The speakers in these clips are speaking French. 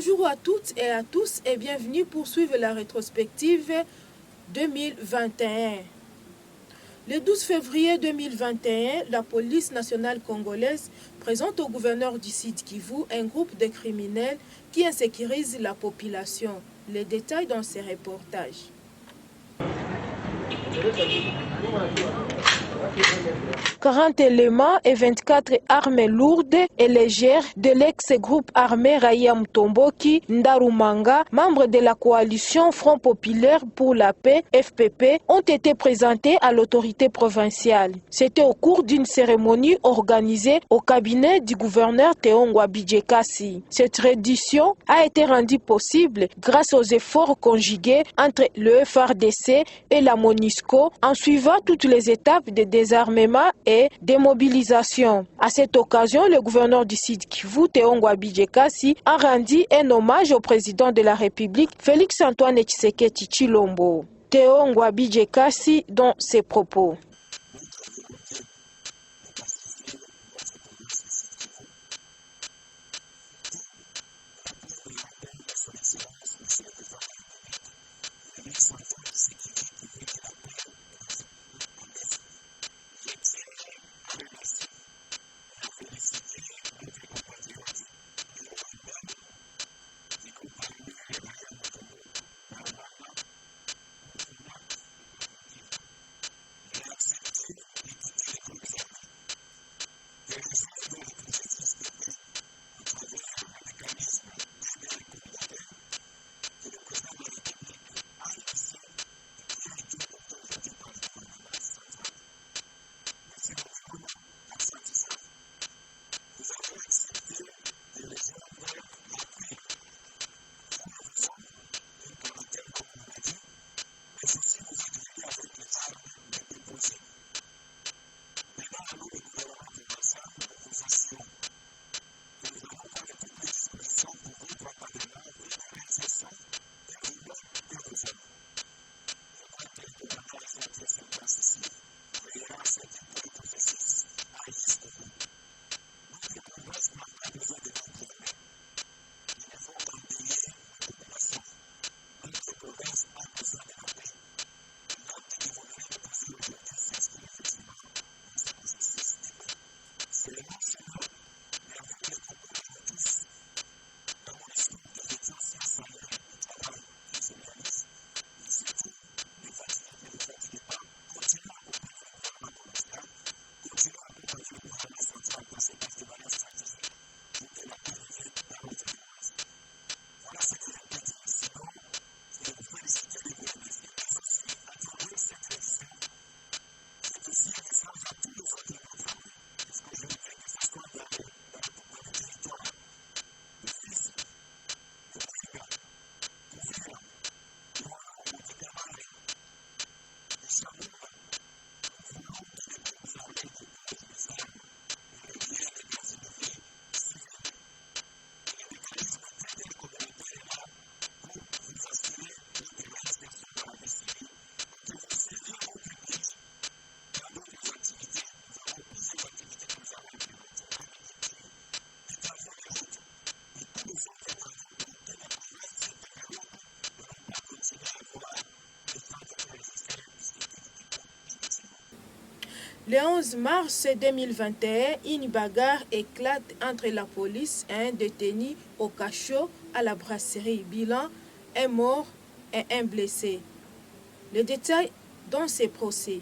Bonjour à toutes et à tous et bienvenue pour suivre la rétrospective 2021. Le 12 février 2021, la police nationale congolaise présente au gouverneur du Sud Kivu un groupe de criminels qui insécurisent la population. Les détails dans ces reportages. 40 éléments et 24 armes lourdes et légères de l'ex-groupe armé Raia Mutomboki Ndarumanga, membre de la coalition Front Populaire pour la Paix, FPP, ont été présentés à l'autorité provinciale. C'était au cours d'une cérémonie organisée au cabinet du gouverneur Théongwa Bijekasi. Cette reddition a été rendue possible grâce aux efforts conjugués entre le FARDC et la MONUSCO en suivant toutes les étapes de désarmement et démobilisation. À cette occasion, le gouverneur du Sud Kivu, Théongwa Bijekasi, a rendu un hommage au président de la République, Félix Antoine Tshisekedi Tshilombo. Théongwa Bijekasi dans ses propos. Le 11 mars 2021, une bagarre éclate entre la police et un détenu au cachot à la brasserie. Bilan, un mort et un blessé. Les détails dans ces procès.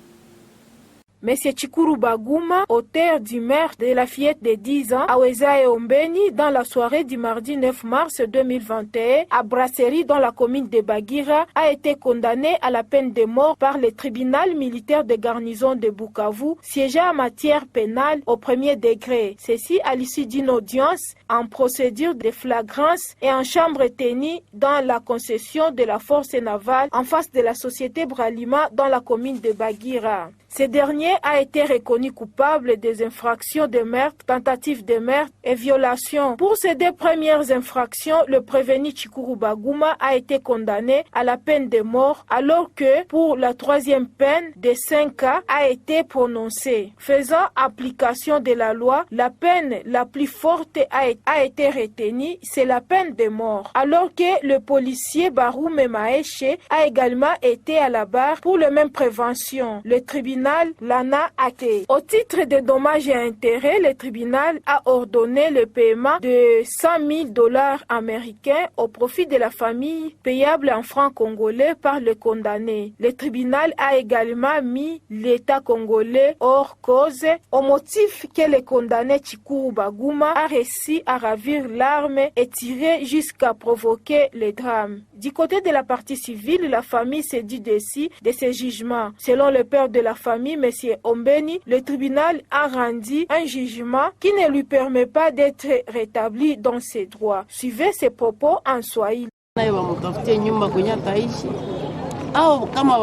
Monsieur Chikuru Baguma, auteur du meurtre de la fillette de 10 ans, Aweza Ombeni, dans la soirée du mardi 9 mars 2021, à Brasserie dans la commune de Bagira, a été condamné à la peine de mort par le tribunal militaire de garnison de Bukavu, siégeant en matière pénale au premier degré. Ceci à l'issue d'une audience en procédure de flagrance et en chambre tenue dans la concession de la force navale en face de la société Bralima dans la commune de Bagira. Ce dernier a été reconnu coupable des infractions de meurtre, tentative de meurtre et violation. Pour ces 2 premières infractions, le prévenu Chikuru Baguma a été condamné à la peine de mort, alors que pour la 3e peine de 5 ans a été prononcée. Faisant application de la loi, la peine la plus forte a été retenue, c'est la peine de mort. Alors que le policier Baroume Maeshe a également été à la barre pour la même prévention. Le tribunal l'en a acté. Au titre des dommages et intérêts, le tribunal a ordonné le paiement de $100,000 américains au profit de la famille, payable en francs congolais par le condamné. Le tribunal a également mis l'État congolais hors cause au motif que le condamné Chikuru Baguma a réussi à ravir l'arme et tirer jusqu'à provoquer le drame. Du côté de la partie civile, la famille s'est dit déçue de ce jugement. Selon le père de la famille, M. Ombeni, le tribunal a rendu un jugement qui ne lui permet pas d'être rétabli dans ses droits. Suivez ses propos en Swahili. Wamtafutie nyumba kwenye ataishi au kama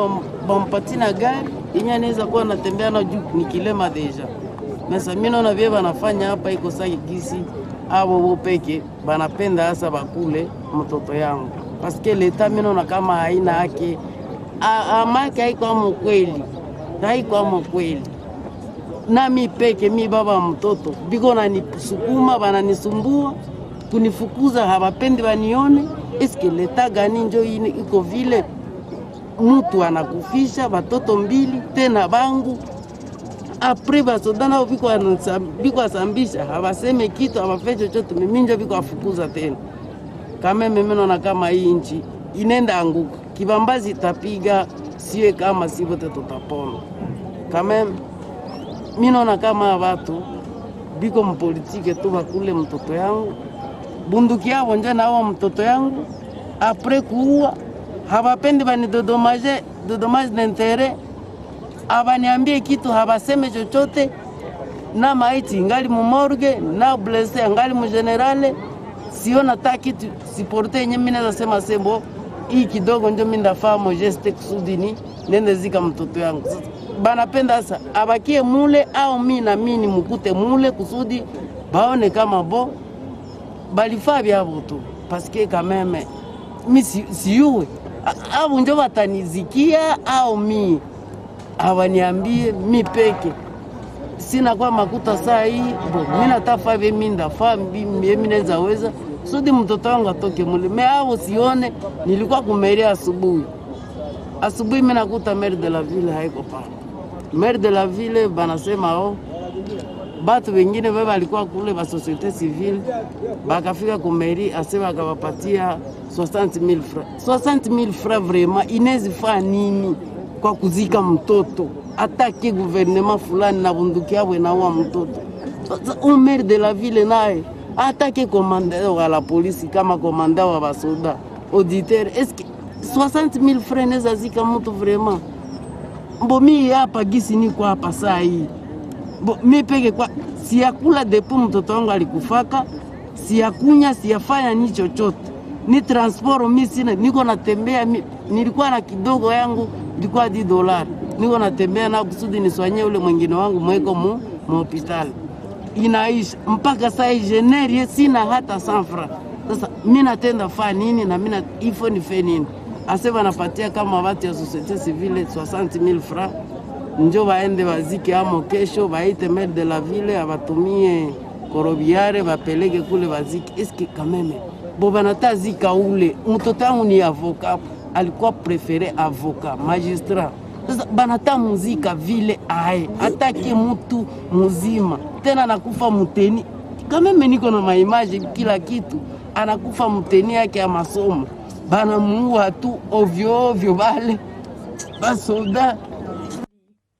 wampatie na gari yenye anaweza kuwa anatembea na juu ni kilema deja. Mesa mimi naona vile wanafanya hapa iko sasa gisi au peke banapenda hasa bakule mtoto yangu. Paske leta mimi naona kama haina haki. Amake haiko mkweli. Haiko mkweli. Nami peke mi baba mtoto biko na nisukuma bananisumbua kunifukuza hawapendi wanione. Eske leta gani njo iko vile mtu anakufisha watoto 2 tena bangu apre basodana biko asambisha hawaseme kitu hawafecho chochote mimi njo biko afukuza tena. Kama mimi naona kama hii nchi inenda anguka kibambazi tapiga siwe kama si wote tutapona. Kama mimi naona kama watu biko mpolitike tu bakule mtoto yangu bunduki yao nje na wao mtoto yangu apre kuua hawapendi bani dodomaje d'intérêt abaniambie kitu habaseme chochote na maiti ngali mu morgue na blessé ngali mu generale siona ta kitu siporte yenye mimi naweza sema sembo hii kidogo ndio mimi ndafahamu geste kusudini nende zika mtoto yangu banapenda sasa abakie mule au mimi na mimi mukute mule kusudi baone kama bo balifaa byabo tu paske kameme mi siuwe au njo watanizikia au mi awaniambie mi peke sina kwa makuta saa hii mimi natafa hivi mimi ndafaa mimi naweza weza sudi mtoto wangu atoke mule me au sione nilikuwa kumeria asubuhi mimi nakuta maire de la ville haiko pale. Maire de la ville banasema batu wengine baba alikuwa kule ba societe civile bakafika ku mairie asema akawapatia 60,000 francs. 60,000 francs vraiment inezi fa nini kwa kuzika mtoto ataki gouvernement fulani na bunduki yao na wa mtoto. Maire de la ville naye ataki commandant wa la police kama commandant wa basoda auditeur est-ce que 60,000 francs neza zika mtu vraiment mbomi hapa gisi ni kwa hapa saa hii mimi peke kwa siakula depo mtoto wangu alikufaka siakunya siafanya ni chochote ni transport mimi sina niko natembea nilikuwa na kidogo yangu ilikuwa $10 niko natembea na kusudi niswanye ule mwingine wangu mweko mu hospitali inaisha mpaka saa hii jenerie sina hata 100 francs. Sasa mimi natenda fa nini na mimi ifo ni fe nini asema napatia kama watu ya societe civile 60,000 francs njo baende bazike amo kesho baite maire de la ville abatumie korobiare bapeleke kule bazike. Eske kameme boba natazika ule mtoto wangu ni avocat alikuwa prefere avocat magistrat. Sasa banata muzika vile ae ataki mtu muzima tena nakufa muteni kameme niko na maimage kila kitu anakufa muteni yake ya masomo bana muua tu ovyo ovyo bale basoda.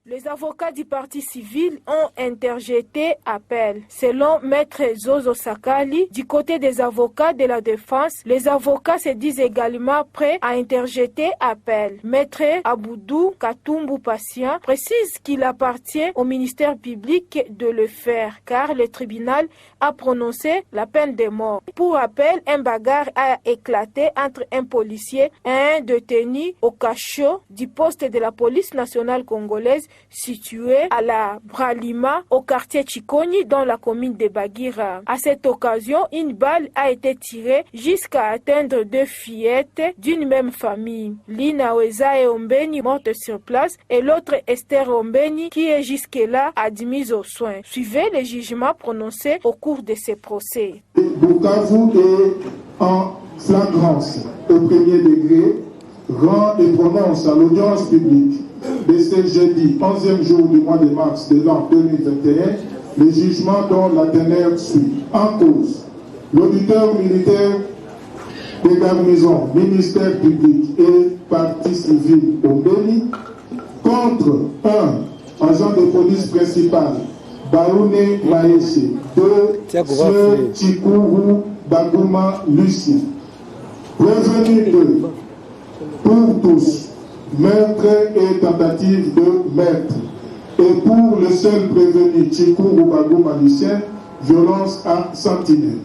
Les avocats du parti civil ont interjeté appel. Selon Maître Zozo Sakali, du côté des avocats de la défense, les avocats se disent également prêts à interjeter appel. Maître Aboudou Katumbu Patient précise qu'il appartient au ministère public de le faire, car le tribunal a prononcé la peine de mort. Pour rappel, un bagarre a éclaté entre un policier et un détenu au cachot du poste de la police nationale congolaise située à la Bralima, au quartier Chikoni, dans la commune de Bagira. À cette occasion, une balle a été tirée jusqu'à atteindre 2 fillettes d'une même famille. Lina Wezae Ombeni, morte sur place, et l'autre Esther Ombeni, qui est jusque-là admise aux soins. Suivez les jugements prononcés au cours de ces procès. Bukavu est en flagrance au premier degré, rend et prononce à l'audience publique de ce jeudi, 11e jour du mois de mars de l'an 2021, le jugement dont la teneur suit. En cause, l'auditeur militaire des garnisons, ministère public et partie civile au Béni, contre un agent de police principal, Baoune Maïché, 2, Sieur Chikourou Bagouma Lucien. Prévenu de, pour tous, meurtre et tentative de meurtre. Et pour le seul prévenu Chikourou Bagouma Lucien, violence à sentinelle.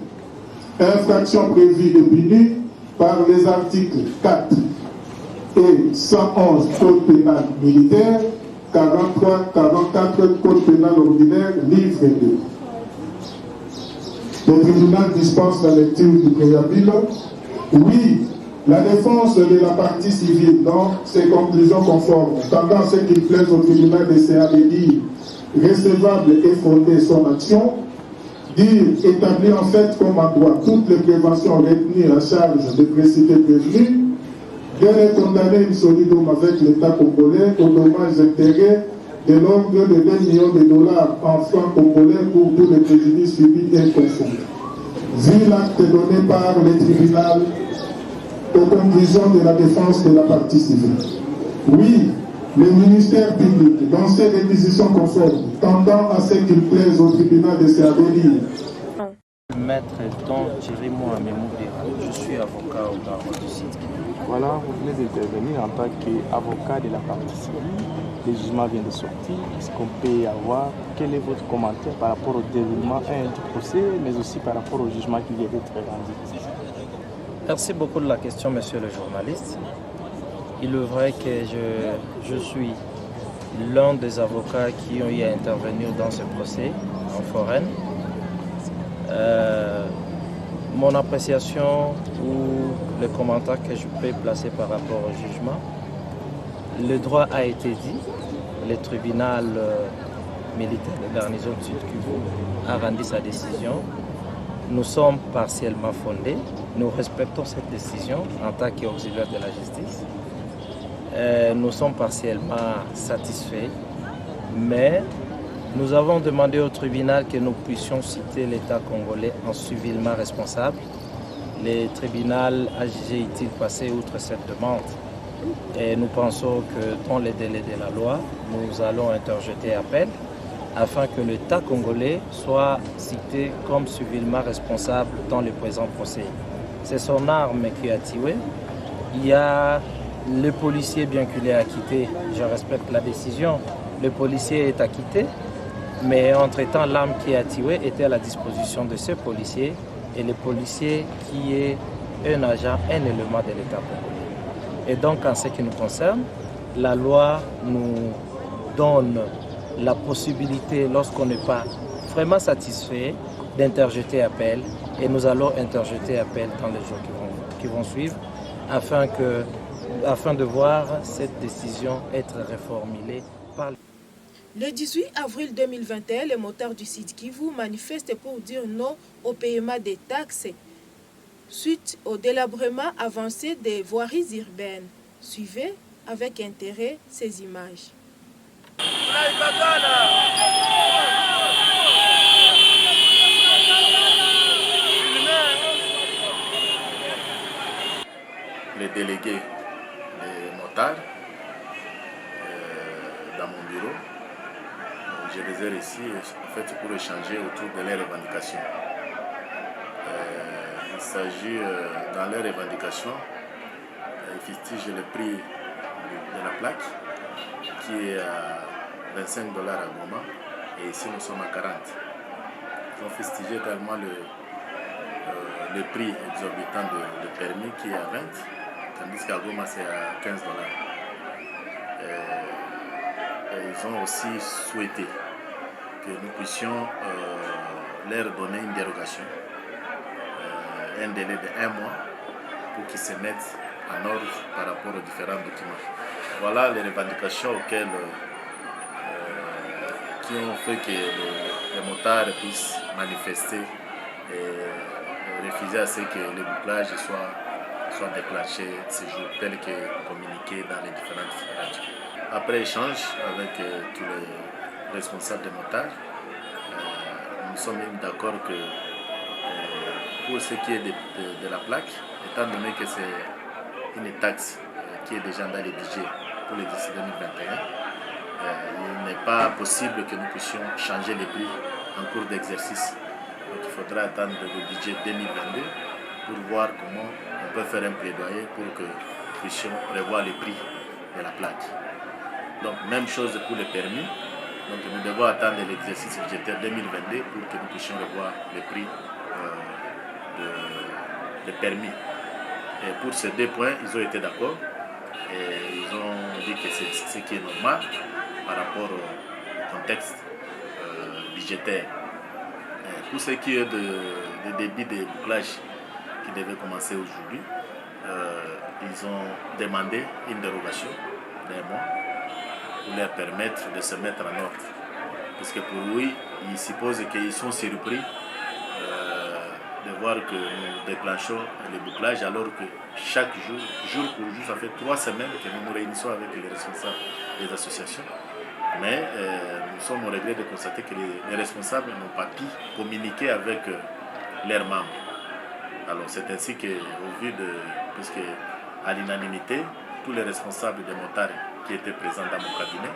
Infraction prévue et punie par les articles 4 et 111 Code pénal militaire, 43, 44 Code pénal ordinaire, livre 2. Le tribunal dispense la lecture du préambule. Oui, la défense de la partie civile dans ses conclusions conformes, tendant à ce qu'il plaise au tribunal de CA de dire recevable et fondée son action, dire établir en fait comme en droit toutes les préventions retenues à charge de précité prévenue, de condamner une solide avec l'État congolais aux dommages intérêts de l'ordre de 2 millions de dollars en francs congolais pour tous les préjudices subis et confondus. Vu l'acte donné par le tribunal aux conclusions de la défense de la partie civile. Oui, le ministère public, dans ses réquisitions conformes, tendant à ce qu'il plaise au tribunal de Serveli. Maître Don Thierry Mohamed, je suis avocat au barreau du site. Voilà, vous venez d'intervenir en tant qu'avocat de la partie civile. Le jugement vient de sortir. Est-ce qu'on peut avoir, quel est votre commentaire par rapport au déroulement du procès, mais aussi par rapport au jugement qui vient d'être rendu? Merci beaucoup de la question, monsieur le journaliste. Il est vrai que je suis l'un des avocats qui ont eu à intervenir dans ce procès en foraine. Mon appréciation ou le commentaire que je peux placer par rapport au jugement, le droit a été dit, le tribunal militaire de garnison de Sud-Kivu a rendu sa décision. Nous sommes partiellement fondés, nous respectons cette décision en tant qu'auxiliaire de la justice. Nous sommes partiellement satisfaits, mais nous avons demandé au tribunal que nous puissions citer l'État congolais en civilement responsable. Le tribunal a jugé utile passer outre cette demande et nous pensons que dans les délais de la loi, nous allons interjeter appel afin que l'État congolais soit cité comme civilement responsable dans le présent procès. C'est son arme qui a tué. Il y a le policier, bien qu'il ait acquitté, je respecte la décision, le policier est acquitté, mais entre-temps, l'arme qui a tué était à la disposition de ce policier, et le policier qui est un agent, un élément de l'État congolais. Et donc, en ce qui nous concerne, la loi nous donne la possibilité, lorsqu'on n'est pas vraiment satisfait, d'interjeter appel, et nous allons interjeter appel dans les jours qui vont suivre, afin de voir cette décision être reformulée par Le 18 avril 2021, les motards du Sud Kivu manifestent pour dire non au paiement des taxes suite au délabrement avancé des voiries urbaines. Suivez avec intérêt ces images. Les délégués des motards dans mon bureau. Je les ai ici en fait, pour échanger autour de leurs revendications. Il s'agit dans leurs revendications, ils fustigent le prix de la plaque qui est à 25 $ à Goma et ici nous sommes à 40. Ils ont fustigé également le prix exorbitant de permis qui est à 20, tandis qu'à Goma c'est à 15 $. ils ont aussi souhaité que nous puissions leur donner une dérogation, un délai de 1 mois pour qu'ils se mettent en ordre par rapport aux différents documents. Voilà les revendications auxquelles qui ont fait que les motards puissent manifester et refuser à ce que le bouclage soit déclenché ce jour, tel que communiqué dans les différentes radios. Après échange avec tous les responsables des motards, nous sommes même d'accord que pour ce qui est de la plaque, étant donné que c'est une taxe qui est déjà dans les budgets pour l'exercice 2021, il n'est pas possible que nous puissions changer les prix en cours d'exercice. Donc il faudra attendre le budget 2022 pour voir comment on peut faire un plaidoyer pour que nous puissions revoir les prix de la plaque. Donc même chose pour les permis. Donc nous devons attendre l'exercice budgétaire 2022 pour que nous puissions revoir les prix des permis. Et pour ces 2 points, ils ont été d'accord et ils ont dit que c'est ce qui est normal par rapport au contexte budgétaire. Et pour ce qui est de débit de bouclage qui devait commencer aujourd'hui, ils ont demandé une dérogation d'1 mois pour leur permettre de se mettre en ordre. Parce que pour lui, ils supposent qu'ils sont surpris de voir que nous déclenchons le bouclage alors que chaque jour, jour pour jour, ça fait 3 semaines que nous nous réunissons avec les responsables des associations. Mais nous sommes au regret de constater que les responsables n'ont pas pu communiquer avec leurs membres. Alors c'est ainsi qu'au vu de, puisque à l'unanimité, tous les responsables des motards qui étaient présents dans mon cabinet,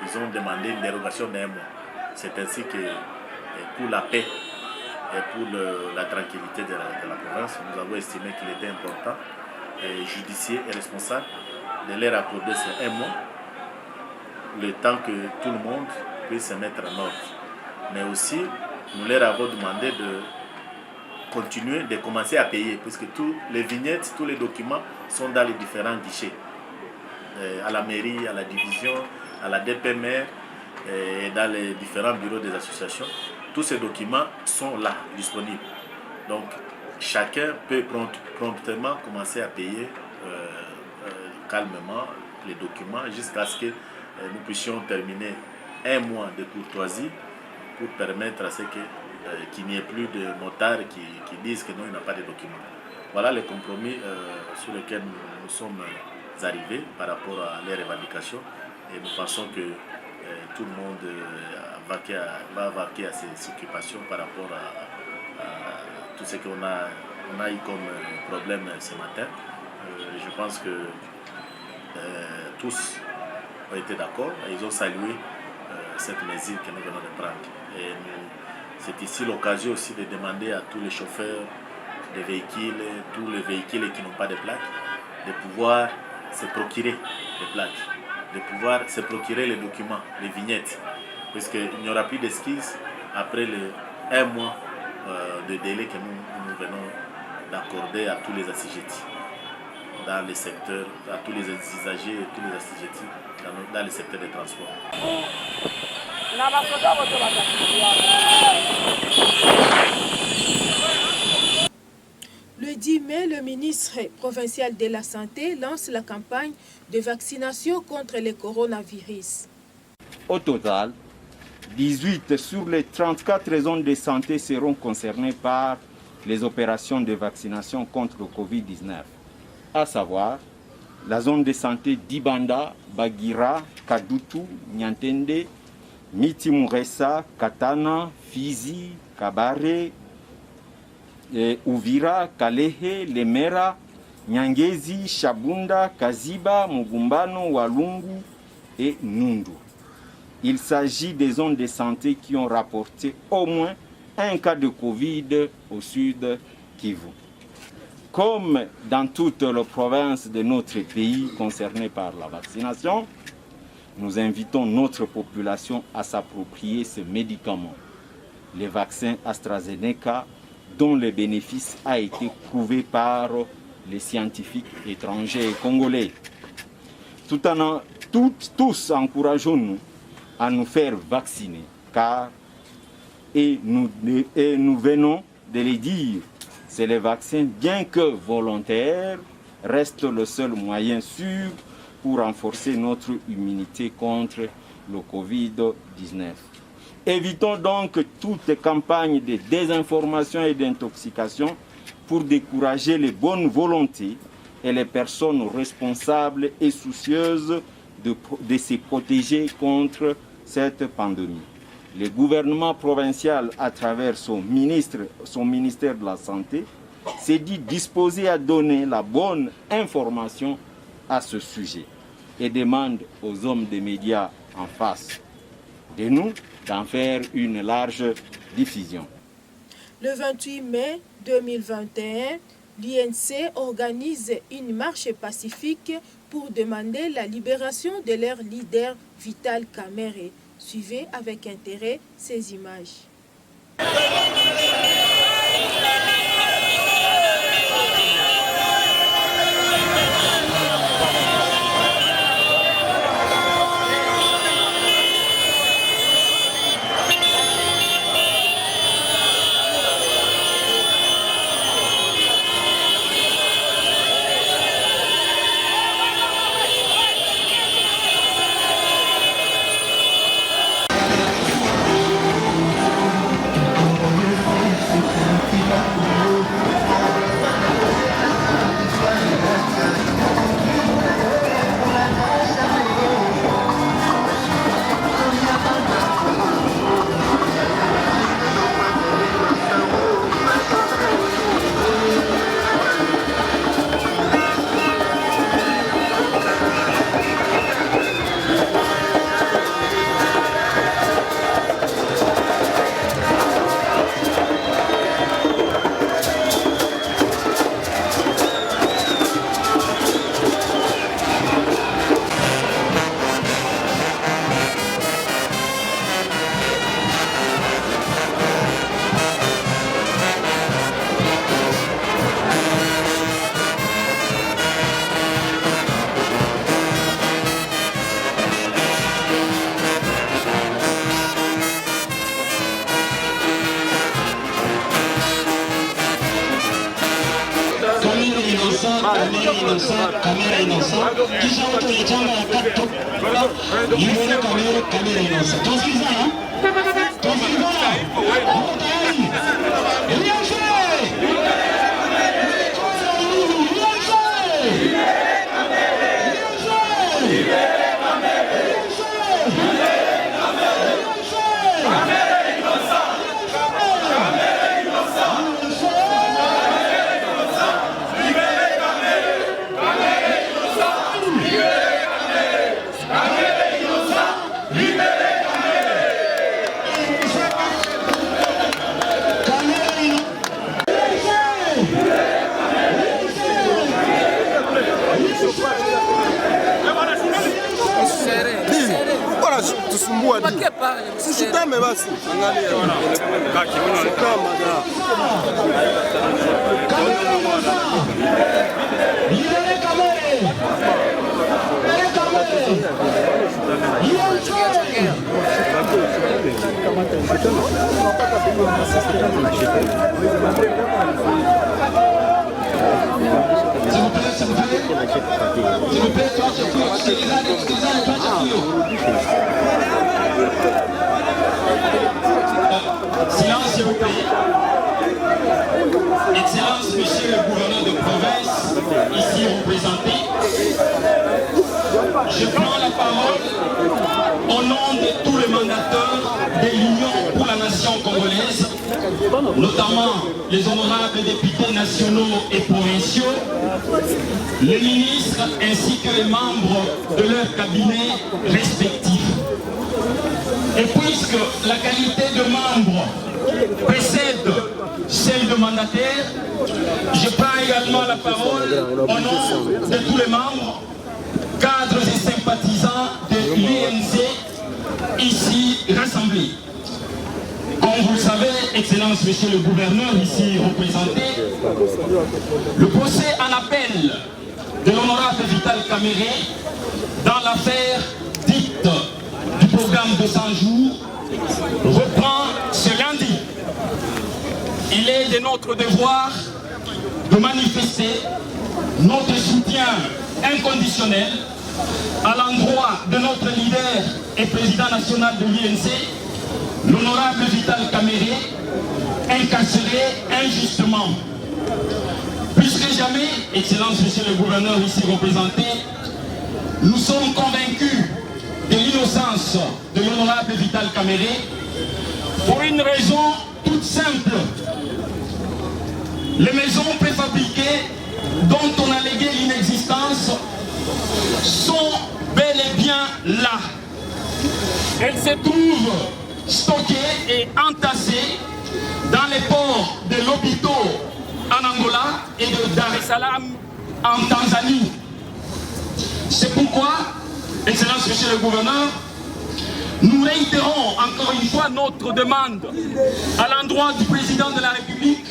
ils ont demandé une dérogation d'1 mois. C'est ainsi que pour la paix et pour la tranquillité de la province, nous avons estimé qu'il était important, judiciaire et responsable, de leur accorder ces 1 mois, le temps que tout le monde puisse se mettre en ordre. Mais aussi, nous leur avons demandé de continuer, de commencer à payer, puisque tous les vignettes, tous les documents sont dans les différents guichets. À la mairie, à la division, à la DPMR et dans les différents bureaux des associations. Tous ces documents sont là, disponibles. Donc, chacun peut promptement commencer à payer calmement les documents jusqu'à ce que nous puissions terminer 1 mois de courtoisie pour permettre à ce qu'il n'y ait plus de motards qui disent que non, il n'y a pas de documents. Voilà les compromis sur lesquels nous sommes arrivés par rapport à les revendications et nous pensons que tout le monde va vaquer à ses occupations par rapport à tout ce qu'on a eu comme problème ce matin. Je pense que tous ont été d'accord et ils ont salué cette mesure que nous venons de prendre. Et c'est ici l'occasion aussi de demander à tous les chauffeurs de véhicules, tous les véhicules qui n'ont pas de plaques, de pouvoir se procurer des plaques, de pouvoir se procurer les documents, les vignettes, puisqu'il n'y aura plus d'esquisses après le 1 mois de délai que nous venons d'accorder à tous les assujettis dans les secteurs, à tous les usagers et tous les assujettis dans les secteurs des transports. Le 10 mai, le ministre provincial de la Santé lance la campagne de vaccination contre le coronavirus. Au total, 18 sur les 34 zones de santé seront concernées par les opérations de vaccination contre le Covid-19, à savoir la zone de santé d'Ibanda, Bagira, Kadutu, Nyantende, Mitimuresa, Katana, Fizi, Kabare, Uvira, Kalehe, Lemera, Nyangezi, Shabunda, Kaziba, Mugumbano, Walungu et Nundu. Il s'agit des zones de santé qui ont rapporté au moins un cas de Covid au sud Kivu. Comme dans toutes les provinces de notre pays concernées par la vaccination, nous invitons notre population à s'approprier ce médicament, les vaccins AstraZeneca, dont le bénéfice a été prouvé par les scientifiques étrangers et congolais. Tous encourageons-nous à nous faire vacciner, car, et nous venons de le dire, c'est les vaccins, bien que volontaires, restent le seul moyen sûr pour renforcer notre immunité contre le Covid-19. Évitons donc toute campagne de désinformation et d'intoxication pour décourager les bonnes volontés et les personnes responsables et soucieuses de se protéger contre cette pandémie. Le gouvernement provincial, à travers son ministère de la Santé, s'est dit disposé à donner la bonne information à ce sujet et demande aux hommes des médias en face de nous d'en faire une large diffusion. Le 28 mai 2021, l'INC organise une marche pacifique pour demander la libération de leur leader Vital Kamerhe. Suivez avec intérêt ces images. Kamera innocent, kisha watu ya chama ya kato yule kamera innocent. Tusikizana? Tusikizana? Uko tayari? Eliashe! Tusumbua di. Sishitame basi. Angalia. Kaki mwana kama da. Silence, s'il vous plaît. Excellence, monsieur le gouverneur de province, ici représenté. Je prends la parole au nom de tous les mandateurs de l'Union pour la nation congolaise, notamment les honorables députés nationaux et provinciaux, les ministres ainsi que les membres de leur cabinet respectifs. Et puisque la qualité de membre précède celle de mandataire, je prends également la parole au nom de tous les membres, cadres et sympathisants de l'INC ici rassemblés. Comme vous le savez, Excellence, Monsieur le Gouverneur, ici représenté, le procès en appel de l'honorable Vital Kamerhe dans l'affaire dite du programme programme de 100 jours reprend ce lundi. Il est de notre devoir de manifester notre soutien inconditionnel à l'endroit de notre leader et président national de l'UNC, l'honorable Vital Kamerhe, incarcéré injustement. Plus que jamais, Excellence Monsieur le Gouverneur ici représenté, nous sommes convaincus de l'innocence de l'honorable Vital Kamerhe pour une raison toute simple. Les maisons préfabriquées dont on a légué l'inexistence sont bel et bien là. Elles se trouvent stockées et entassées dans les ports de Lobito en Angola et de Dar es Salaam en Tanzanie. C'est pourquoi, Excellence Monsieur le Gouverneur, nous réitérons encore une fois notre demande à l'endroit du Président de la République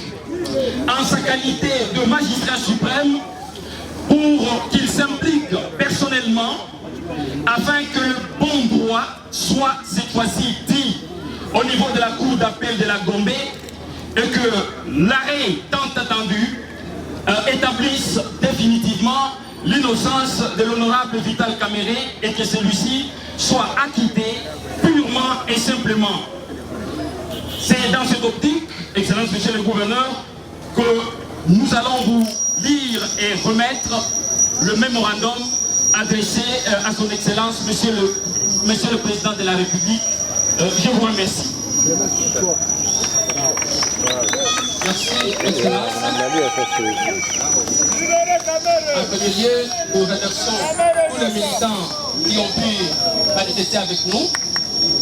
en sa qualité de magistrat suprême pour qu'il s'implique personnellement afin que le bon droit soit cette fois-ci dit au niveau de la Cour d'appel de la Gombe et que l'arrêt tant attendu établisse définitivement l'innocence de l'honorable Vital Kamerhe et que celui-ci soit acquitté purement et simplement. C'est dans cette optique, Excellence Monsieur le Gouverneur, que nous allons vous lire et remettre le mémorandum adressé à son Excellence Monsieur le Président de la République. Je vous remercie. Merci, Excellence. En premier lieu, nous remercions tous les militants qui ont pu manifester avec nous.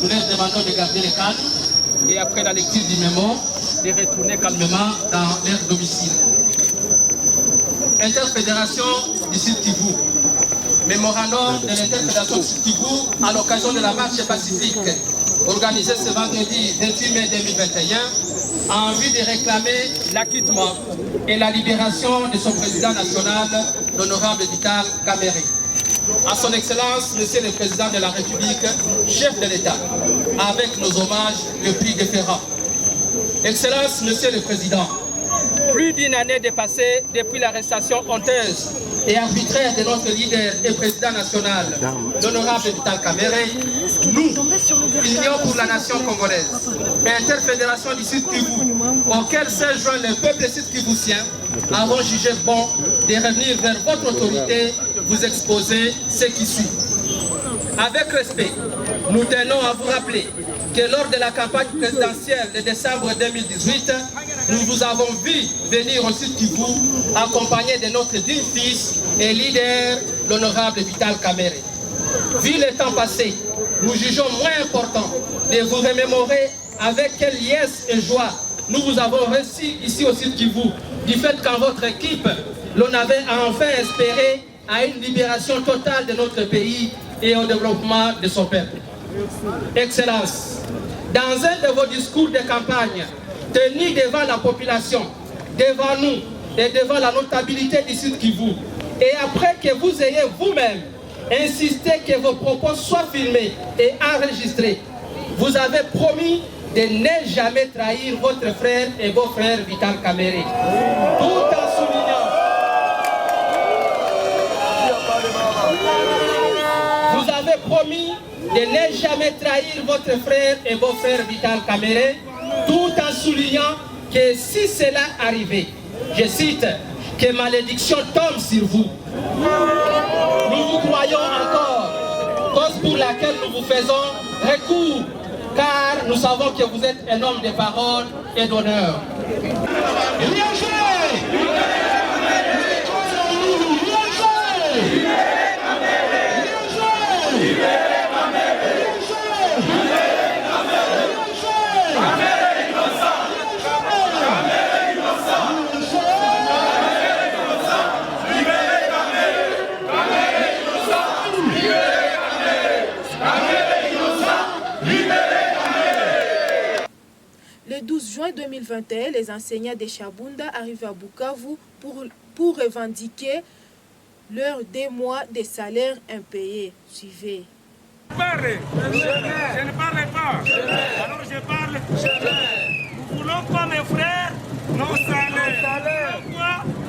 Nous leur demandons de garder les calmes et après la lecture du mémo, de retourner calmement dans leur domicile. Interfédération du Sud Kivu. Mémorandum de l'interfédération du Sud Kivu à l'occasion de la marche pacifique organisée ce vendredi 28 mai 2021 en vue de réclamer l'acquittement et la libération de son président national, l'honorable Vital Kamerhe. À son Excellence, Monsieur le Président de la République, chef de l'État, avec nos hommages les plus déférents. Excellence, Monsieur le Président, plus d'une année dépassée depuis l'arrestation honteuse et arbitraire de notre leader et président national, l'honorable Vital Kamerhe, nous, Union pour la nation congolaise, Interfédération du Sud Kivu, auquel s'est joint le peuple sud-kivusien, avons jugé bon de revenir vers votre autorité, vous exposer ce qui suit. Avec respect, nous tenons à vous rappeler que lors de la campagne présidentielle de décembre 2018, nous vous avons vu venir au Sud Kivu accompagné de notre digne fils et leader, l'honorable Vital Kamerhe. Vu le temps passé, nous jugeons moins important de vous remémorer avec quelle liesse et joie nous vous avons reçu ici au Sud Kivu, du fait qu'en votre équipe, l'on avait enfin espéré à une libération totale de notre pays et au développement de son peuple. Excellence, dans un de vos discours de campagne, tenus devant la population, devant nous et devant la notabilité du Sud Kivu, et après que vous ayez vous-même insisté que vos propos soient filmés et enregistrés, vous avez promis de ne jamais trahir votre frère et vos frères Vital Kamerhe, tout en soulignant. Vous avez promis de ne jamais trahir votre frère et vos frères Vital Kamerhe, tout en soulignant que si cela arrivait, je cite, que malédiction tombe sur vous. Nous vous croyons encore, cause pour laquelle nous vous faisons recours, car nous savons que vous êtes un homme de parole et d'honneur. Le 12 juin 2021, les enseignants de Chabunda arrivent à Bukavu pour revendiquer leurs 2 mois de salaire impayés. Suivez. Je ne parle pas. Alors je parle. Nous voulons quoi, mes frères? Nos salaires.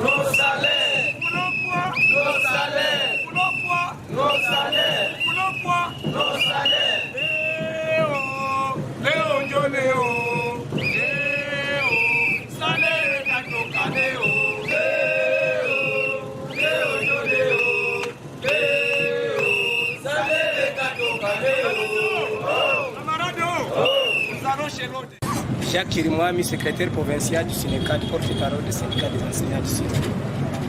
Nos salaires. Nous voulons quoi? Nos salaires. Nous voulons quoi? Nos salaires. Nous voulons quoi? Nos salaires. Léo, Léo, Léo, salaire Katoka, Léo. Jacques Chirimouami, secrétaire provincial du syndicat, porte-parole du syndicat des enseignants du Sud.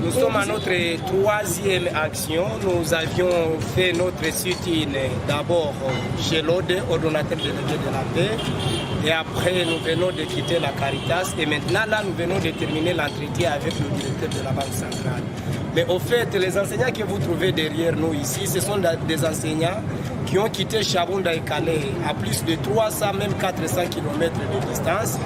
Nous sommes à notre 3e action. Nous avions fait notre sit-in d'abord chez l'ODE, ordonnateur délégué de la paix. Et après, nous venons de quitter la Caritas. Et maintenant, là, nous venons de terminer l'entretien avec le directeur de la Banque centrale. Mais au fait, les enseignants que vous trouvez derrière nous ici, ce sont des enseignants qui ont quitté Chabunda et Calais à plus de 300, même 400 km de distance.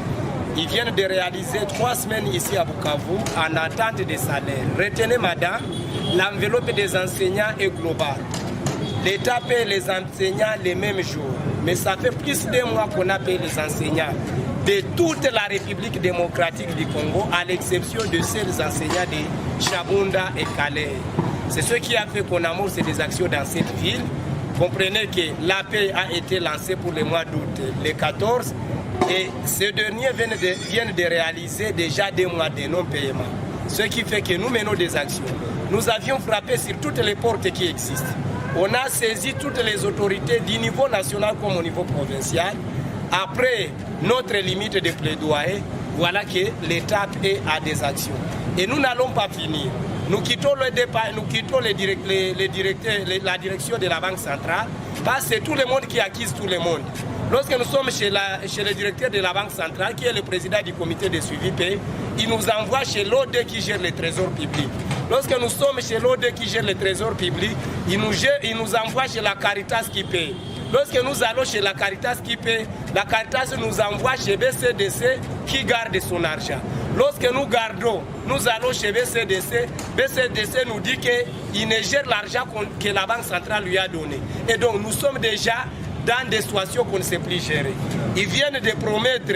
Ils viennent de réaliser 3 semaines ici à Bukavu en attente des salaires. Retenez, madame, l'enveloppe des enseignants est globale. L'État paie les enseignants les mêmes jours. Mais ça fait plus de mois qu'on a payé les enseignants de toute la République démocratique du Congo, à l'exception de ces enseignants de Chabunda et Calais. C'est ce qui a fait qu'on amorce des actions dans cette ville. Comprenez que la paix a été lancée pour le mois d'août, le 14, et ces derniers viennent de réaliser déjà 2 mois de non-paiement. Ce qui fait que nous menons des actions. Nous avions frappé sur toutes les portes qui existent. On a saisi toutes les autorités du niveau national comme au niveau provincial. Après notre limite de plaidoyer, voilà que l'État a des actions. Et nous n'allons pas finir. Nous quittons le départ, nous quittons la direction de la Banque centrale, parce que c'est tout le monde qui accuse tout le monde. Lorsque nous sommes chez le directeur de la Banque centrale, qui est le président du comité de suivi paix, il nous envoie chez l'ODE qui gère le trésor public. Lorsque nous sommes chez l'ODE qui gère le trésor public, il nous envoie chez la Caritas qui paie. Lorsque nous allons chez la Caritas qui paie, la Caritas nous envoie chez BCDC qui garde son argent. Lorsque nous gardons, nous allons chez BCDC, BCDC nous dit qu'il ne gère l'argent que la Banque centrale lui a donné. Et donc nous sommes déjà dans des situations qu'on ne sait plus gérer. Ils viennent de promettre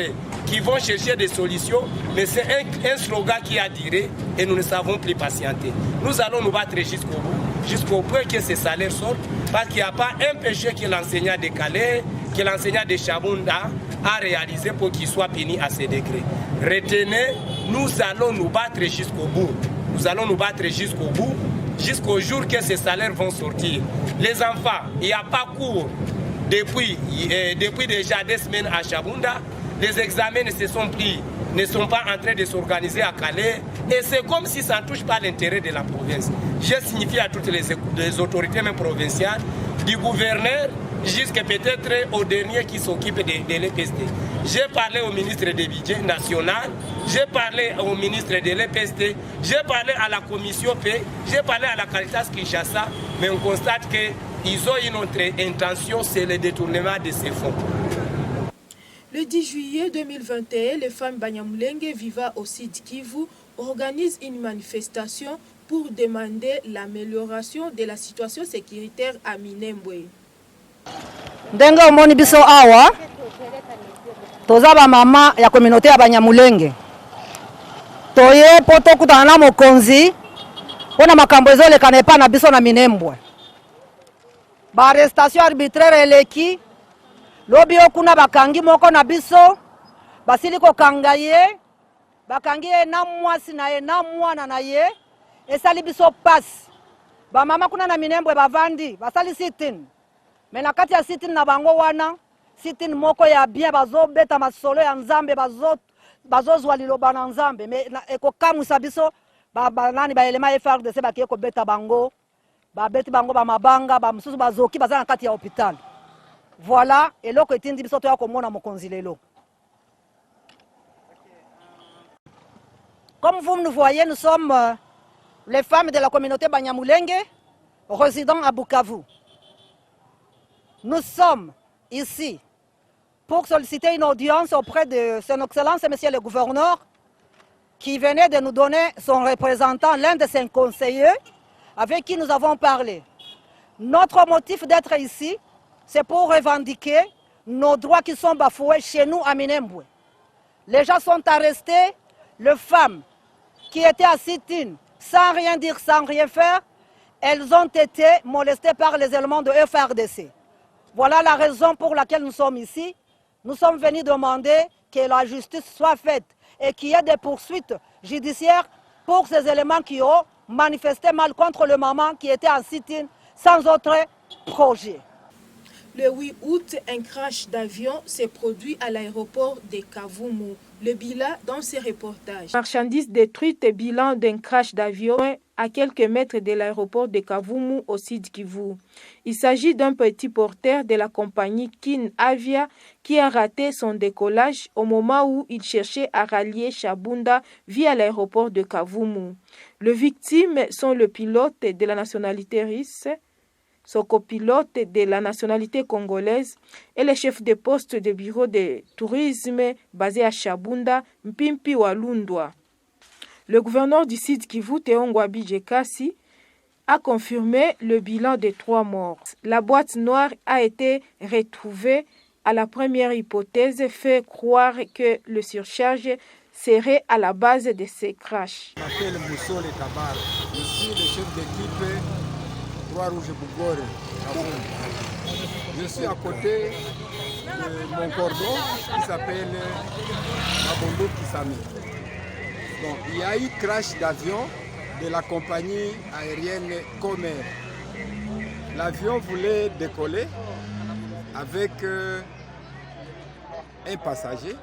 qu'ils vont chercher des solutions, mais c'est un slogan qui a duré et nous ne savons plus patienter. Nous allons nous battre jusqu'au point que ces salaires sortent, parce qu'il n'y a pas un péché que l'enseignant de Calais, que l'enseignant de Chabunda a réalisé pour qu'il soit puni à ce degré. Retenez, nous allons nous battre jusqu'au bout. Nous allons nous battre jusqu'au bout, jusqu'au jour que ces salaires vont sortir. Les enfants, il n'y a pas cours depuis déjà 2 semaines à Chabunda. Les examens ne sont pas en train de s'organiser à Calais. Et c'est comme si ça ne touche pas l'intérêt de la province. J'ai signifié à toutes les autorités même provinciales, du gouverneur jusqu'à peut-être au dernier qui s'occupe de l'EPST. J'ai parlé au ministre des budgets national, j'ai parlé au ministre de l'EPST, j'ai parlé à la commission paix, j'ai parlé à la Caritas Kinshasa, mais on constate qu'ils ont une autre intention, c'est le détournement de ces fonds. Le 10 juillet 2021, les femmes Banyamulenge vivant au Sud Kivu organisent une manifestation pour demander l'amélioration de la situation sécuritaire à Minembwe. Ndenge omoni biso awa toza ba mama ya communauté ya Banyamulenge toye po tokutana na mokonzi pona makambo ezolekana epa na biso na Minembwe. Ba arrestation arbitraire eleki lobi okuna bakangi moko na biso basili kokanga ye bakangi ye na mwasi na ye na mwana na ye esali biso pasi. Ba mama kuna na Minembwe bavandi basali sit-in. Mais na kati ya sit-in na bango wana sit-in moko ya bien bazobeta masolo ya Nzambe bazozwa liloba na Nzambe mais ekokamwisa biso nani ba elema FARDC bakie kobeta bango babeti bango ba mabanga ba mususu bazoki baza na kati ya hôpital. Voilà, eloko etindi biso to ya komona mokonzi lelo. Comme vous nous voyez, nous sommes les femmes de la communauté Banyamulenge résidant à Bukavu. Nous sommes ici pour solliciter une audience auprès de son Excellence, Monsieur le Gouverneur, qui venait de nous donner son représentant, l'un de ses conseillers, avec qui nous avons parlé. Notre motif d'être ici, c'est pour revendiquer nos droits qui sont bafoués chez nous à Minembwe. Les gens sont arrestés, les femmes qui étaient à sit-in sans rien dire, sans rien faire, elles ont été molestées par les éléments de FARDC. Voilà la raison pour laquelle nous sommes ici. Nous sommes venus demander que la justice soit faite et qu'il y ait des poursuites judiciaires pour ces éléments qui ont manifesté mal contre le maman qui était en sit-in sans autre projet. Le 8 août, un crash d'avion s'est produit à l'aéroport de Kavumu. Le bilan dans ces reportages. Marchandises détruites et bilan d'un crash d'avion à quelques mètres de l'aéroport de Kavumu au Sud Kivu. Il s'agit d'un petit porteur de la compagnie Kin Avia qui a raté son décollage au moment où il cherchait à rallier Shabunda via l'aéroport de Kavumu. Les victimes sont le pilote de la nationalité russe, son copilote de la nationalité congolaise et le chef de poste de bureau de tourisme basé à Shabunda, Mpimpi Walundwa. Le gouverneur du Sud Kivu, Teongwabi Jekasi, a confirmé le bilan de 3 morts. La boîte noire a été retrouvée. À la première hypothèse, fait croire que le surcharge serait à la base de ces crashs. Je m'appelle Moussole Tabar. Je suis le chef d'équipe Croix-Rouge Bougore. Je suis à côté de mon cordon qui s'appelle Mabondo Kisami. Donc, il y a eu crash d'avion de la compagnie aérienne Comer. L'avion voulait décoller avec un passager.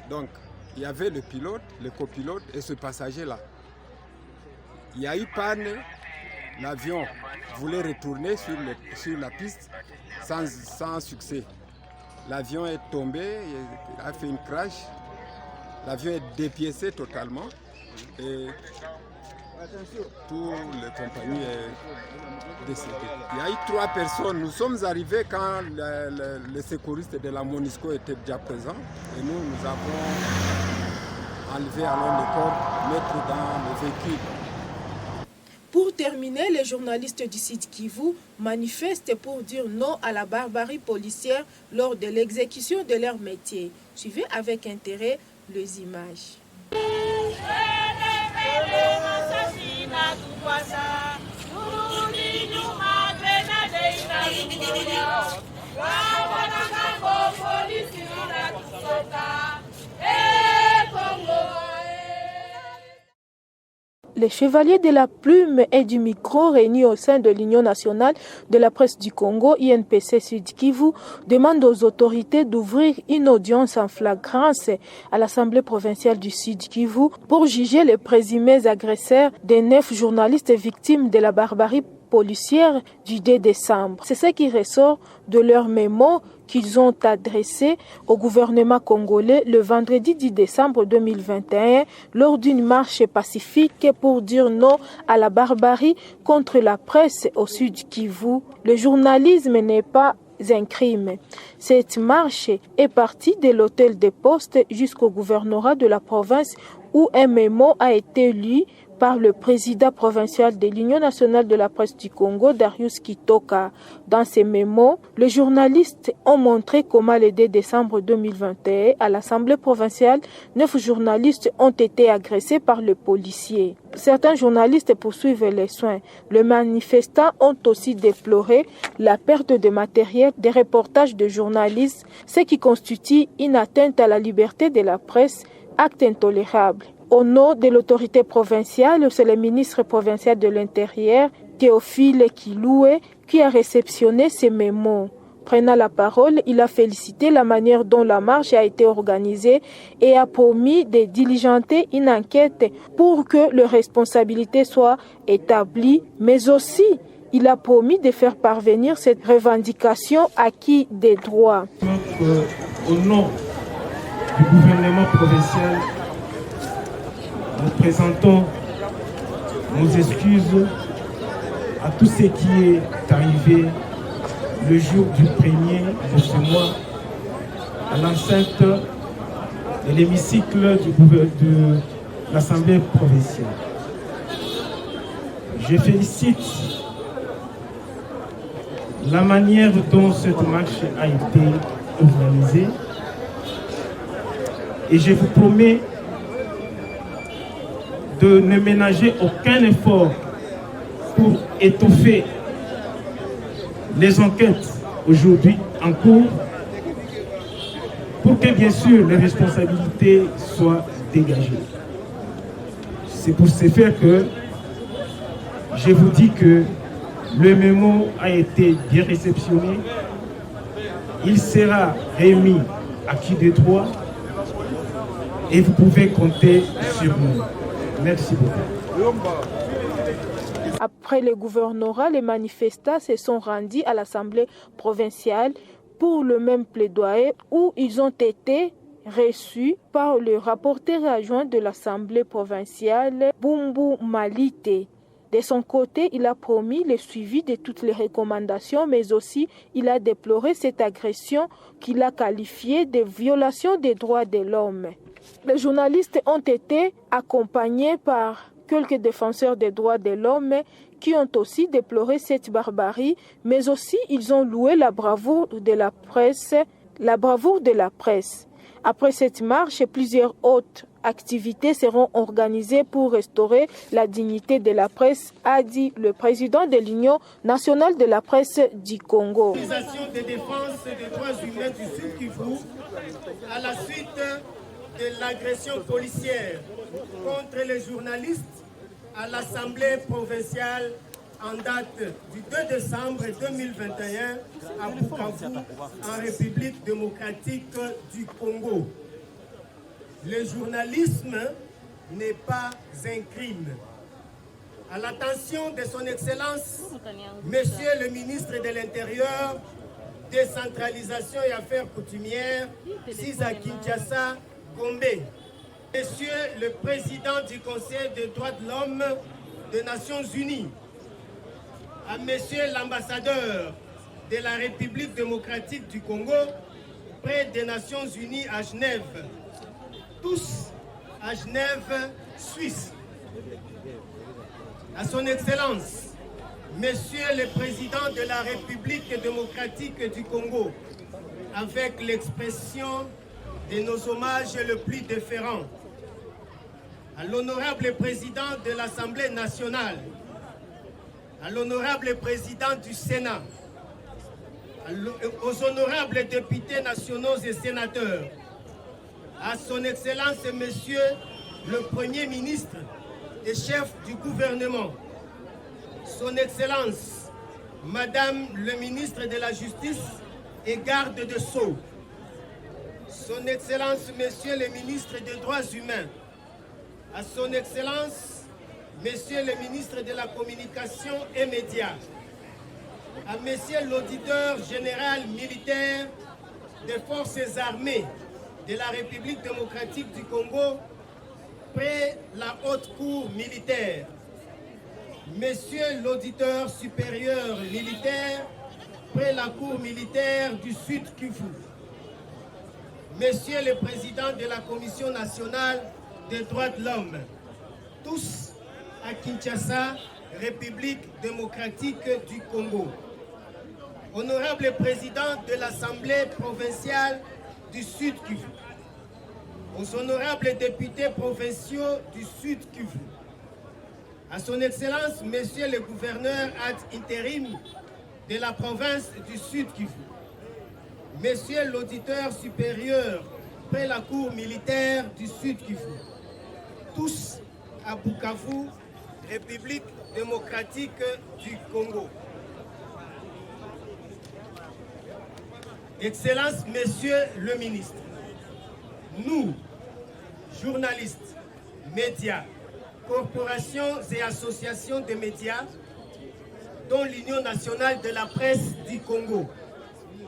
Donc, il y avait le pilote, le copilote et ce passager-là. Il y a eu panne. L'avion voulait retourner sur la piste sans succès. L'avion est tombé, il a fait une crash. L'avion est dépiécé totalement et toute la compagnie est décédée. Il y a eu 3 personnes. Nous sommes arrivés quand les secouristes de la MONUSCO étaient déjà présents et nous avons enlevé alors le corps, mettre dans le véhicule. Pour terminer, les journalistes du Sud Kivu manifestent pour dire non à la barbarie policière lors de l'exécution de leur métier. Suivez avec intérêt les images. Les chevaliers de la plume et du micro réunis au sein de l'Union nationale de la presse du Congo, INPC Sud Kivu, demandent aux autorités d'ouvrir une audience en flagrance à l'Assemblée provinciale du Sud Kivu pour juger les présumés agresseurs des 9 journalistes victimes de la barbarie policière du 2 décembre. C'est ce qui ressort de leur mémo qu'ils ont adressé au gouvernement congolais le vendredi 10 décembre 2021 lors d'une marche pacifique pour dire non à la barbarie contre la presse au Sud Kivu. Le journalisme n'est pas un crime. Cette marche est partie de l'hôtel des postes jusqu'au gouvernorat de la province où un mémo a été lu par le président provincial de l'Union nationale de la presse du Congo, Darius Kitoka. Dans ces mémos, les journalistes ont montré comment le 2 décembre 2021, à l'Assemblée provinciale, 9 journalistes ont été agressés par les policiers. Certains journalistes poursuivent les soins. Les manifestants ont aussi déploré la perte de matériel, des reportages de journalistes, ce qui constitue une atteinte à la liberté de la presse, acte intolérable. Au nom de l'autorité provinciale, c'est le ministre provincial de l'Intérieur, Théophile Kiloué, qui a réceptionné ces mémos. Prenant la parole, il a félicité la manière dont la marche a été organisée et a promis de diligenter une enquête pour que les responsabilités soient établies, mais aussi il a promis de faire parvenir cette revendication acquis des droits. Au nom du gouvernement provincial, nous présentons nos excuses à tout ce qui est arrivé le jour du 1er de ce mois à l'enceinte de l'hémicycle de l'Assemblée provinciale. Je félicite la manière dont cette marche a été organisée. Et je vous promets de ne ménager aucun effort pour étoffer les enquêtes aujourd'hui en cours, pour que bien sûr les responsabilités soient dégagées. C'est pour ce faire que je vous dis que le mémo a été bien réceptionné. Il sera remis à qui de droit et vous pouvez compter sur nous. Merci beaucoup. Après le gouvernorat, les manifestants se sont rendus à l'Assemblée provinciale pour le même plaidoyer où ils ont été reçus par le rapporteur adjoint de l'Assemblée provinciale, Bumbu Malite. De son côté, il a promis le suivi de toutes les recommandations, mais aussi il a déploré cette agression qu'il a qualifiée de violation des droits de l'homme. Les journalistes ont été accompagnés par quelques défenseurs des droits de l'homme qui ont aussi déploré cette barbarie, mais aussi ils ont loué la bravoure de la presse. Après cette marche, plusieurs autres activités seront organisées pour restaurer la dignité de la presse, a dit le président de l'Union nationale de la presse du Congo. L'organisation de défense des droits humains du Sud Kivu, à la suite de l'agression policière contre les journalistes à l'Assemblée provinciale en date du 2 décembre 2021 à Bukavu, en République démocratique du Congo. Le journalisme n'est pas un crime. À l'attention de son Excellence, Monsieur le ministre de l'Intérieur, décentralisation et affaires coutumières, Sisa Kinshasa, Gombe, Monsieur le Président du Conseil des droits de l'homme des Nations Unies, à Monsieur l'ambassadeur de la République démocratique du Congo près des Nations Unies à Genève, tous à Genève, Suisse, à son Excellence, Monsieur le Président de la République démocratique du Congo, avec l'expression de nos hommages le plus déférents, à l'honorable Président de l'Assemblée nationale, à l'honorable Président du Sénat, aux honorables députés nationaux et sénateurs, à son Excellence Monsieur le Premier ministre et chef du gouvernement, son Excellence Madame le ministre de la Justice et garde de Sceaux, son Excellence Monsieur le ministre des Droits humains, à son Excellence Monsieur le ministre de la Communication et Médias, à Monsieur l'auditeur général militaire des forces armées de la République démocratique du Congo, près la haute cour militaire, Monsieur l'auditeur supérieur militaire, près la cour militaire du Sud Kivu, Monsieur le Président de la Commission nationale des droits de l'homme, tous à Kinshasa, République démocratique du Congo. Honorable Président de l'Assemblée provinciale du Sud Kivu, aux honorables députés provinciaux du Sud Kivu, à son Excellence, Monsieur le Gouverneur ad intérim de la province du Sud Kivu, Monsieur l'auditeur supérieur près la cour militaire du Sud Kivu, tous à Bukavu, République démocratique du Congo. Excellence, Monsieur le ministre, nous, journalistes, médias, corporations et associations de médias, dont l'Union nationale de la presse du Congo,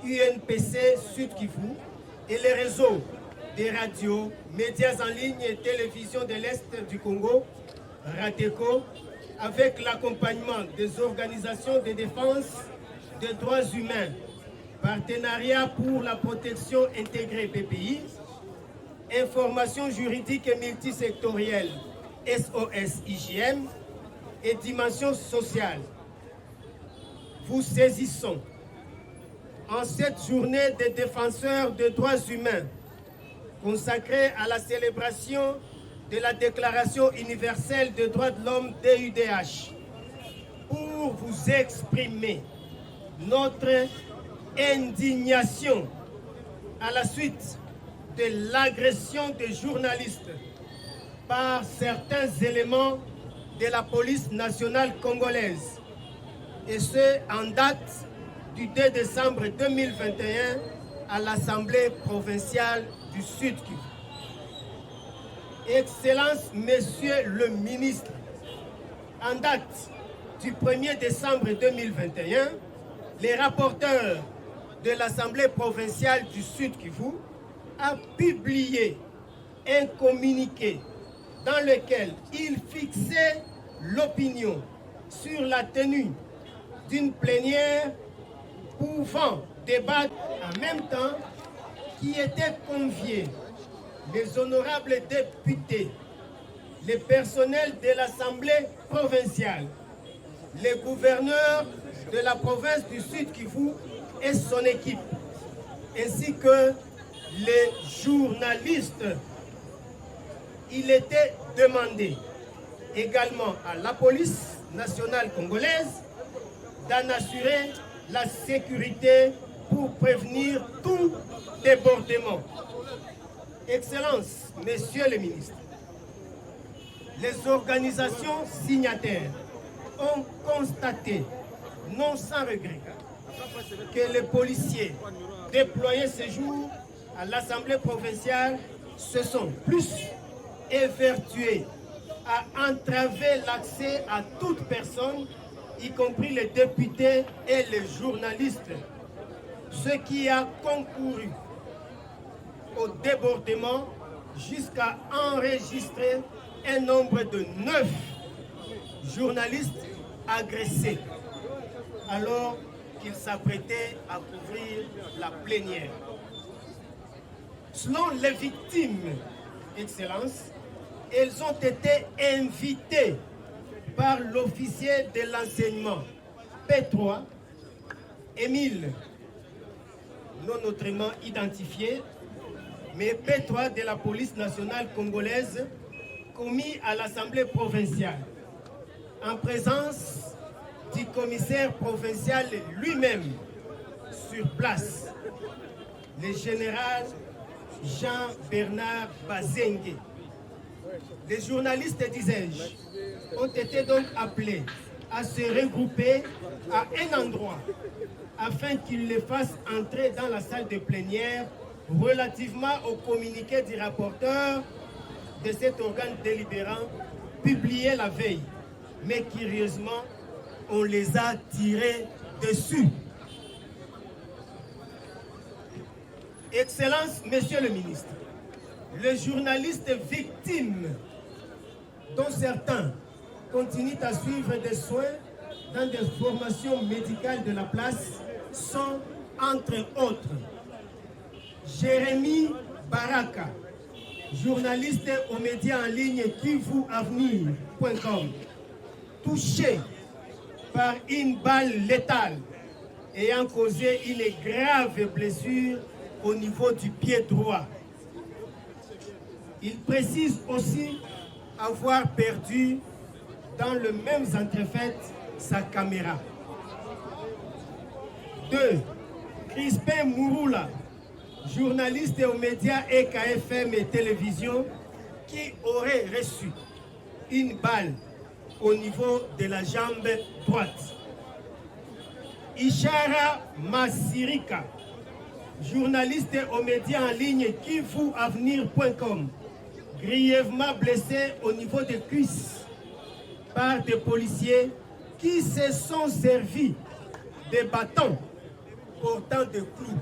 UNPC Sud Kivu, et les réseaux des radios, médias en ligne et télévision de l'Est du Congo, RATECO, avec l'accompagnement des organisations de défense des droits humains, Partenariat pour la protection intégrée PPI, Information juridique et multisectorielle SOS-IJM et Dimension sociale. Vous saisissons en cette journée des défenseurs des droits humains, consacrée à la célébration de la Déclaration universelle des droits de l'homme DUDH, pour vous exprimer notre indignation à la suite de l'agression des journalistes par certains éléments de la police nationale congolaise, et ce en date du 2 décembre 2021 à l'Assemblée provinciale du Sud Kivu. Excellence, Monsieur le ministre, en date du 1er décembre 2021, les rapporteurs de l'Assemblée provinciale du Sud Kivu a publié un communiqué dans lequel il fixait l'opinion sur la tenue d'une plénière pouvant débattre en même temps qui étaient conviés les honorables députés, les personnels de l'Assemblée provinciale, les gouverneurs de la province du Sud Kivu et son équipe, ainsi que les journalistes. Il était demandé également à la police nationale congolaise d'en assurer la sécurité pour prévenir tout débordement. Excellence, Messieurs les ministres, les organisations signataires ont constaté, non sans regret, que les policiers déployés ce jour à l'Assemblée provinciale se sont plus évertués à entraver l'accès à toute personne, y compris les députés et les journalistes, ce qui a concouru au débordement jusqu'à enregistrer un nombre de 9 journalistes agressés alors qu'ils s'apprêtaient à couvrir la plénière. Selon les victimes, Excellence, elles ont été invitées par l'officier de l'enseignement P3, Émile, non autrement identifié, mais P3 de la police nationale congolaise, commis à l'Assemblée provinciale, en présence du commissaire provincial lui-même sur place, le général Jean-Bernard Bazengue. Les journalistes, disais-je, ont été donc appelés à se regrouper à un endroit afin qu'ils les fassent entrer dans la salle de plénière relativement au communiqué du rapporteur de cet organe délibérant publié la veille. Mais curieusement, on les a tirés dessus. Excellence, Monsieur le ministre, les journalistes victimes, dont certains continuent à suivre des soins dans des formations médicales de la place, sont entre autres Jérémy Baraka, journaliste aux médias en ligne kivuavenir.com, touché par une balle létale ayant causé une grave blessure au niveau du pied droit. Il précise aussi avoir perdu dans le même entrefait sa caméra. 2. Crispin Mouroula, journaliste aux médias EKFM et télévision, qui aurait reçu une balle au niveau de la jambe droite. Ishara Masirika, journaliste aux médias en ligne kivuavenir.com, grièvement blessé au niveau des cuisses par des policiers qui se sont servis des bâtons portant des clous.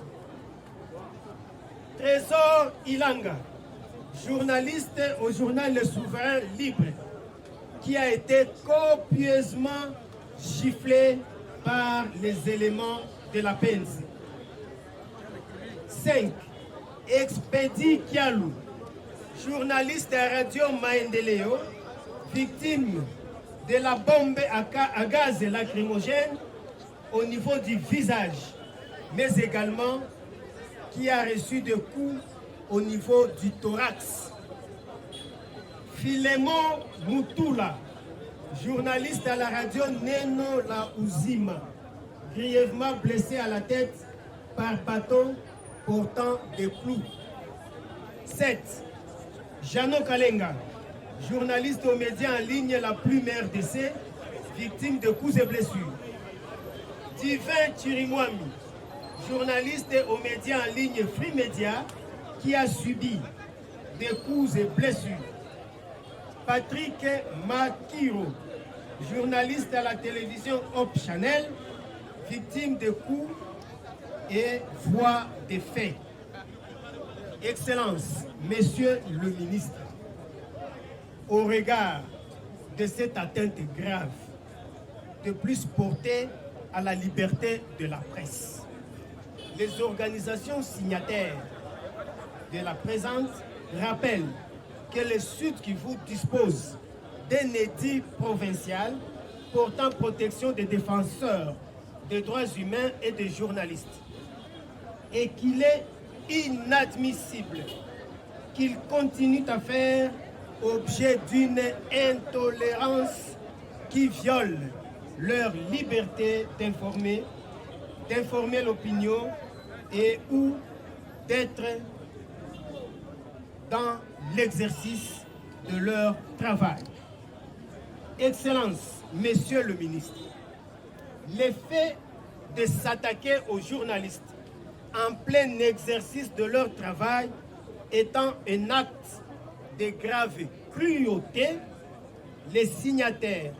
Trésor Ilanga, journaliste au journal Le Souverain Libre, qui a été copieusement giflé par les éléments de la PNC. 5. Expédie Kialou, journaliste à Radio Maendeleo, victime de la bombe à gaz lacrymogène au niveau du visage, mais également qui a reçu des coups au niveau du thorax. Filemon Mutula, journaliste à la radio Neno La Ouzima, grièvement blessé à la tête par bâton portant des clous. 7. Jano Kalenga, journaliste aux médias en ligne La Plume RDC, victime de coups et blessures. Divin Chirimwami, journaliste aux médias en ligne Free Media, qui a subi des coups et blessures. Patrick Makiro, journaliste à la télévision Hop Channel, victime de coups et voix des faits. Excellence, Monsieur le ministre, au regard de cette atteinte grave, de plus portée à la liberté de la presse, les organisations signataires de la présente rappellent que le Sud Kivu dispose d'un édit provincial portant protection des défenseurs des droits humains et des journalistes, et qu'il est inadmissible qu'ils continuent à faire objet d'une intolérance qui viole leur liberté d'informer l'opinion et ou d'être dans l'exercice de leur travail. Excellence, Monsieur le ministre, l'effet de s'attaquer aux journalistes en plein exercice de leur travail étant un acte de grave cruauté, les signataires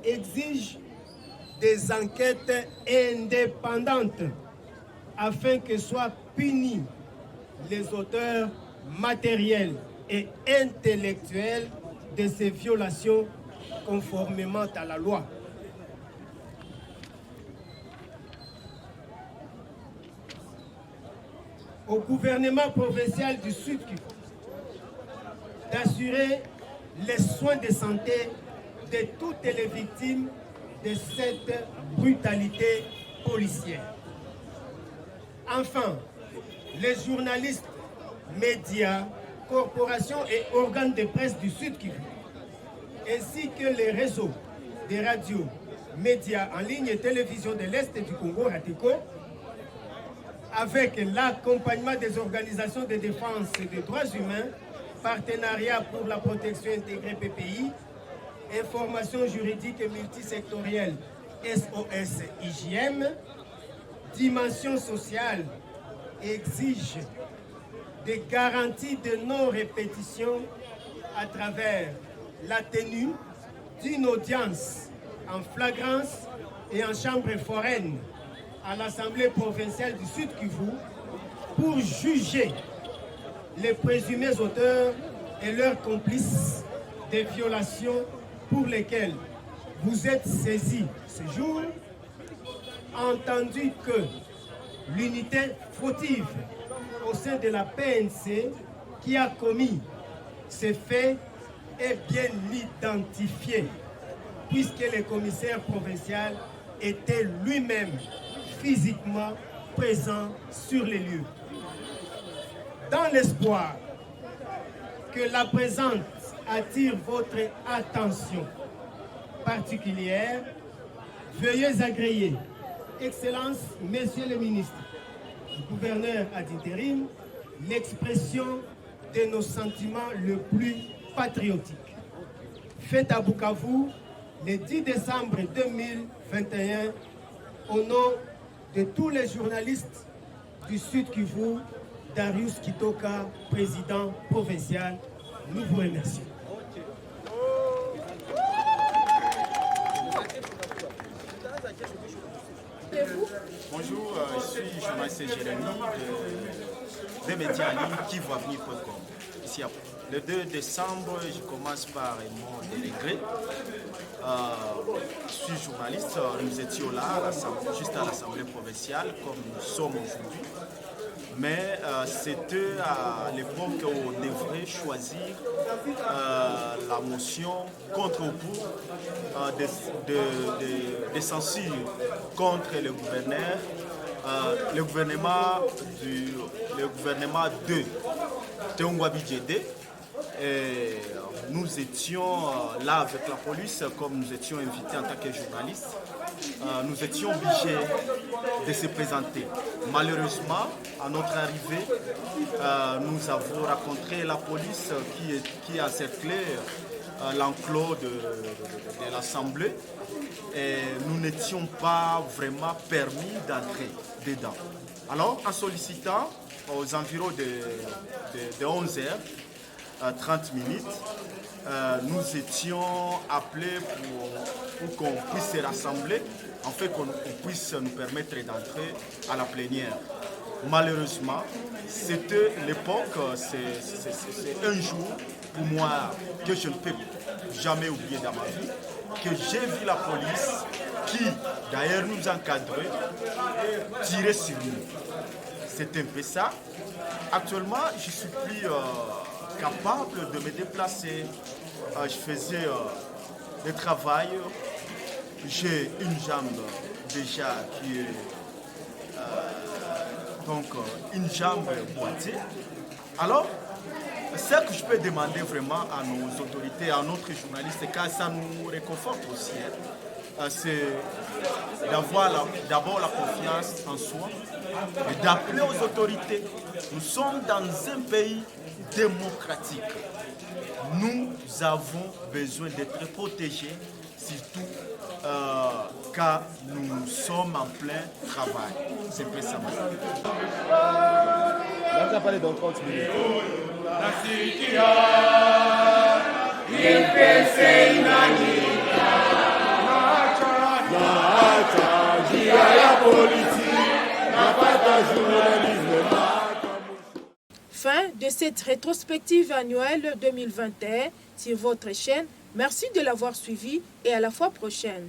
exigent des enquêtes indépendantes afin que soient punis les auteurs matériels et intellectuels de ces violations conformément à la loi. Au gouvernement provincial du Sud Kivu d'assurer les soins de santé de toutes les victimes de cette brutalité policière. Enfin, les journalistes, médias, corporations et organes de presse du Sud Kivu, ainsi que les réseaux des radios, médias en ligne et télévision de l'Est du Congo, RATECO, avec l'accompagnement des organisations de défense des droits humains, Partenariat pour la protection intégrée PPI, Information juridique et multisectorielle SOS-IJM, Dimension sociale exige des garanties de non-répétition à travers la tenue d'une audience en flagrance et en chambre foraine à l'Assemblée provinciale du Sud Kivu pour juger les présumés auteurs et leurs complices des violations pour lesquelles vous êtes saisis ce jour, entendu que l'unité fautive au sein de la PNC qui a commis ces faits est bien identifié, puisque le commissaire provincial était lui-même physiquement présent sur les lieux. Dans l'espoir que la présente attire votre attention particulière, veuillez agréer, Excellence, Messieurs les ministres, le gouverneur ad interim, l'expression de nos sentiments le plus patriotiques. Fête à Bukavu le 10 décembre 2021 au nom de tous les journalistes du Sud Kivu, Darius Kitoka, président provincial, nous vous remercions. Bonjour, je suis journaliste Jérémy des médias en ligne kivuavenir.com. Ici à le 2 décembre, je commence par mon délégué. Je suis journaliste, nous étions là, juste à l'Assemblée provinciale, comme nous sommes aujourd'hui. Mais c'était à l'époque où on devrait choisir la motion contre ou pour de censure contre le gouverneur le gouvernement de Teungwabi Djedé. Et nous étions là avec la police, comme nous étions invités en tant que journalistes. Nous étions obligés de se présenter. Malheureusement, à notre arrivée, nous avons rencontré la police qui encerclait l'enclos de l'Assemblée et nous n'étions pas vraiment permis d'entrer dedans. Alors, en sollicitant aux environs de 11h30, nous étions appelés pour qu'on puisse se rassembler, en fait qu'on puisse nous permettre d'entrer à la plénière. Malheureusement, c'était l'époque, c'est un jour pour moi que je ne peux jamais oublier dans ma vie, que j'ai vu la police qui, d'ailleurs nous encadrait, tirer sur nous. C'est un peu ça. Actuellement, je suis plus capable de me déplacer. Je faisais le travail. J'ai une jambe déjà qui est donc une jambe boitée. Alors, ce que je peux demander vraiment à nos autorités, à notre journaliste, car ça nous réconforte aussi, c'est d'avoir d'abord la confiance en soi et d'appeler aux autorités. Nous sommes dans un pays démocratique. Nous avons besoin d'être protégés, surtout car nous sommes en plein travail. C'est peu ça. Là, tu as parlé dans 30 minutes. Fin de cette rétrospective annuelle 2021 sur votre chaîne. Merci de l'avoir suivi et à la fois prochaine.